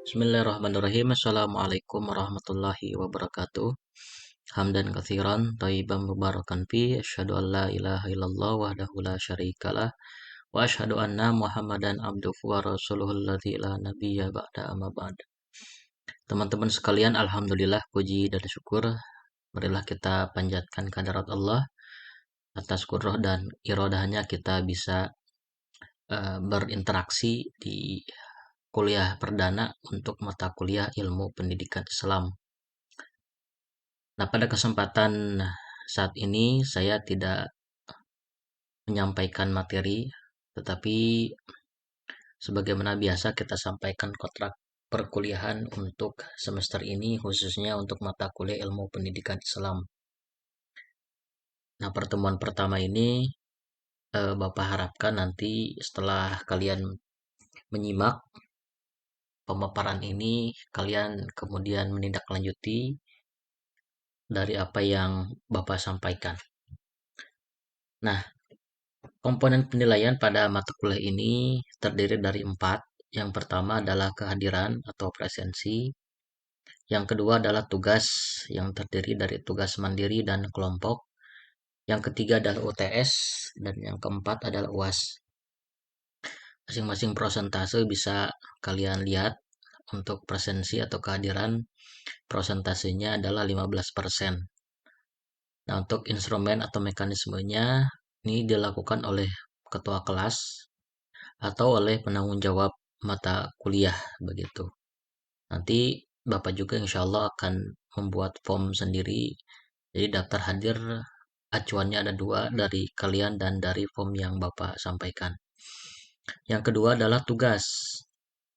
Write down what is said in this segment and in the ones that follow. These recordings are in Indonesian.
Bismillahirrahmanirrahim. Assalamualaikum warahmatullahi wabarakatuh. Hamdan katsiran thayyiban mubarakan fi asyhadu an la ilaha illallah wahdahu la syarikalah wa asyhadu anna Muhammadan abduhu wa rasuluhul ladzi la nabiyya ba'da amma ba'd. Teman-teman sekalian, alhamdulillah puji dan syukur marilah kita panjatkan kehadirat Allah atas qudroh dan irodahnya kita bisa berinteraksi di kuliah perdana untuk mata kuliah ilmu pendidikan Islam. Nah, pada kesempatan saat ini saya tidak menyampaikan materi, tetapi sebagaimana biasa kita sampaikan kontrak perkuliahan untuk semester ini, khususnya untuk mata kuliah ilmu pendidikan Islam. Nah, pertemuan pertama ini Bapak harapkan nanti setelah kalian menyimak pemaparan ini, kalian kemudian menindaklanjuti dari apa yang Bapak sampaikan. Nah, komponen penilaian pada mata kuliah ini terdiri dari 4. Yang pertama adalah kehadiran atau presensi. Yang kedua adalah tugas yang terdiri dari tugas mandiri dan kelompok. Yang ketiga adalah UTS. Dan yang keempat adalah UAS. Masing-masing prosentase bisa kalian lihat. Untuk presensi atau kehadiran, prosentasenya adalah 15%. Nah, untuk instrumen atau mekanismenya ini dilakukan oleh ketua kelas atau oleh penanggung jawab mata kuliah begitu. Nanti Bapak juga insya Allah akan membuat form sendiri. Jadi daftar hadir acuannya ada 2 dari kalian dan dari form yang Bapak sampaikan. Yang kedua adalah tugas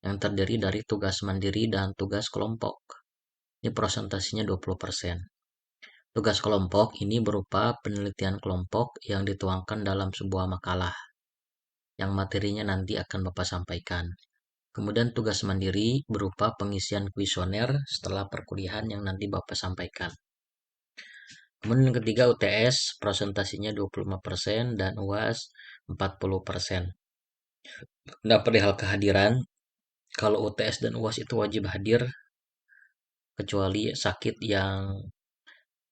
yang terdiri dari tugas mandiri dan tugas kelompok. Ini prosentasinya 20%. Tugas kelompok ini berupa penelitian kelompok yang dituangkan dalam sebuah makalah yang materinya nanti akan Bapak sampaikan. Kemudian tugas mandiri berupa pengisian kuesioner setelah perkuliahan yang nanti Bapak sampaikan. Kemudian yang ketiga UTS, presentasinya 25% dan UAS 40%. Nah, perihal kehadiran, kalau UTS dan UAS itu wajib hadir kecuali sakit yang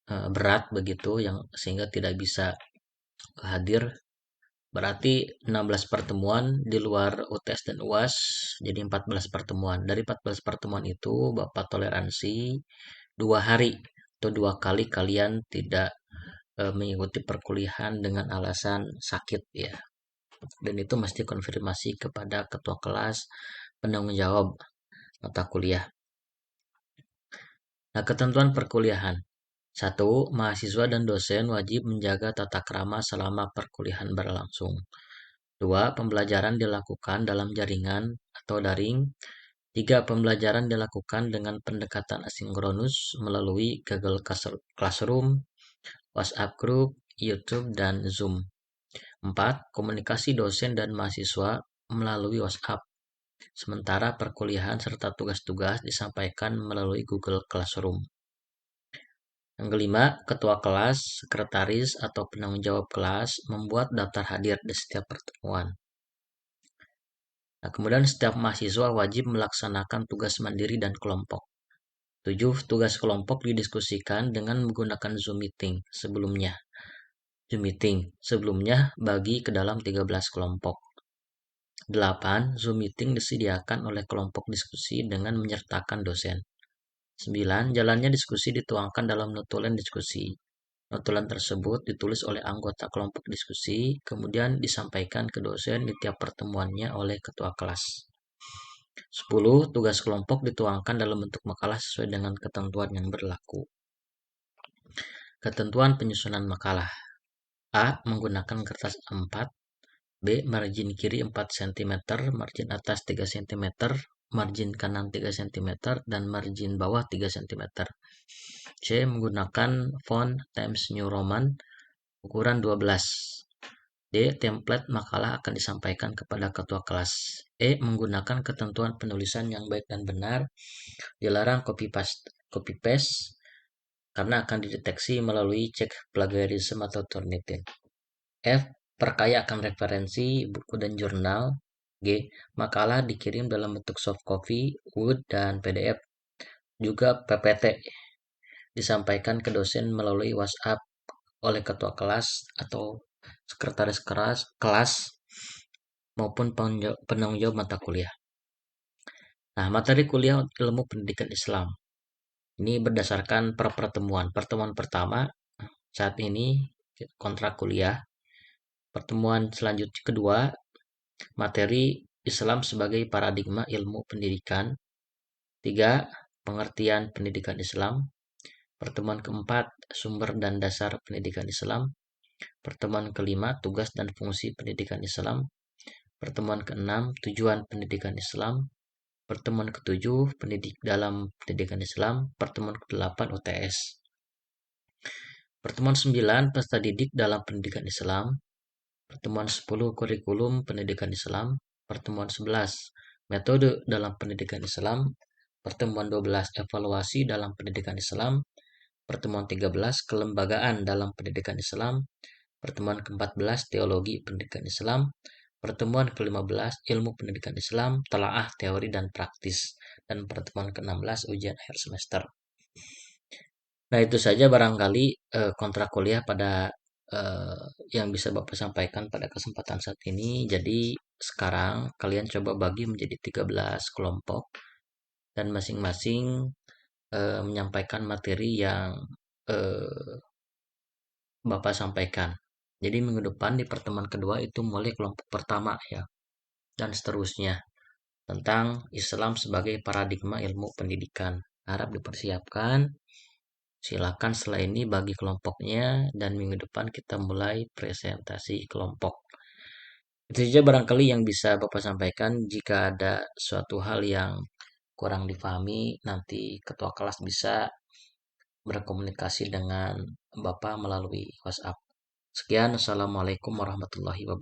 berat begitu yang sehingga tidak bisa hadir. Berarti 16 pertemuan di luar UTS dan UAS jadi 14 pertemuan. Dari 14 pertemuan itu Bapak toleransi 2 hari atau 2 kali kalian tidak mengikuti perkuliahan dengan alasan sakit ya. Dan itu mesti konfirmasi kepada ketua kelas penanggung jawab mata kuliah. Nah, ketentuan perkuliahan. 1. Mahasiswa dan dosen wajib menjaga tata krama selama perkuliahan berlangsung. 2. Pembelajaran dilakukan dalam jaringan atau daring. 3. Pembelajaran dilakukan dengan pendekatan asinkronus melalui Google Classroom, WhatsApp Group, YouTube, dan Zoom. 4. Komunikasi dosen dan mahasiswa melalui WhatsApp. Sementara perkuliahan serta tugas-tugas disampaikan melalui Google Classroom. Yang kelima, ketua kelas, sekretaris, atau penanggung jawab kelas membuat daftar hadir di setiap pertemuan. Nah, kemudian setiap mahasiswa wajib melaksanakan tugas mandiri dan kelompok. 7. Tugas kelompok didiskusikan dengan menggunakan Zoom Meeting sebelumnya. Zoom Meeting sebelumnya bagi ke dalam 13 kelompok. 8. Zoom Meeting disediakan oleh kelompok diskusi dengan menyertakan dosen. 9. Jalannya diskusi dituangkan dalam notulen diskusi. Notulen tersebut ditulis oleh anggota kelompok diskusi, kemudian disampaikan ke dosen di tiap pertemuannya oleh ketua kelas. 10. Tugas kelompok dituangkan dalam bentuk makalah sesuai dengan ketentuan yang berlaku. Ketentuan penyusunan makalah. A. Menggunakan kertas A4. B. Margin kiri 4 cm, margin atas 3 cm, margin kanan 3 cm, dan margin bawah 3 cm. C. Menggunakan font Times New Roman ukuran 12. D. Template makalah akan disampaikan kepada ketua kelas. E. Menggunakan ketentuan penulisan yang baik dan benar. Dilarang copy paste karena akan dideteksi melalui cek plagiarisme atau Turnitin. F. Perkaya akan referensi, buku dan jurnal. G. Makalah dikirim dalam bentuk soft copy, Word, dan PDF. Juga PPT disampaikan ke dosen melalui WhatsApp oleh ketua kelas atau sekretaris kelas maupun penanggung jawab mata kuliah. Nah, materi kuliah ilmu pendidikan Islam. Ini berdasarkan pertemuan. Pertemuan pertama saat ini kontrak kuliah. Pertemuan selanjutnya kedua, materi Islam sebagai paradigma ilmu pendidikan. 3. Pengertian pendidikan Islam. Pertemuan keempat, sumber dan dasar pendidikan Islam. Pertemuan kelima, tugas dan fungsi pendidikan Islam. Pertemuan keenam, tujuan pendidikan Islam. Pertemuan ketujuh, dalam pendidikan Islam. Pertemuan kedelapan, UTS. Pertemuan 9, peserta didik dalam pendidikan Islam. Pertemuan 10, kurikulum pendidikan Islam. Pertemuan 11, metode dalam pendidikan Islam. Pertemuan 12, evaluasi dalam pendidikan Islam. Pertemuan 13, kelembagaan dalam pendidikan Islam. Pertemuan ke-14, teologi pendidikan Islam. Pertemuan ke-15, ilmu pendidikan Islam, telaah teori dan praktis. Dan pertemuan ke-16, ujian akhir semester. Nah, itu saja barangkali kontrak kuliah pada yang bisa Bapak sampaikan pada kesempatan saat ini. Jadi, sekarang kalian coba bagi menjadi 13 kelompok dan masing-masing menyampaikan materi yang Bapak sampaikan. Jadi minggu depan di pertemuan kedua itu mulai kelompok pertama ya, dan seterusnya tentang Islam sebagai paradigma ilmu pendidikan. Harap dipersiapkan. Silakan setelah ini bagi kelompoknya dan minggu depan kita mulai presentasi kelompok. Itu saja barangkali yang bisa Bapak sampaikan. Jika ada suatu hal yang kurang difahami, nanti ketua kelas bisa berkomunikasi dengan Bapak melalui WhatsApp. Sekian, Assalamualaikum warahmatullahi wabarakatuh.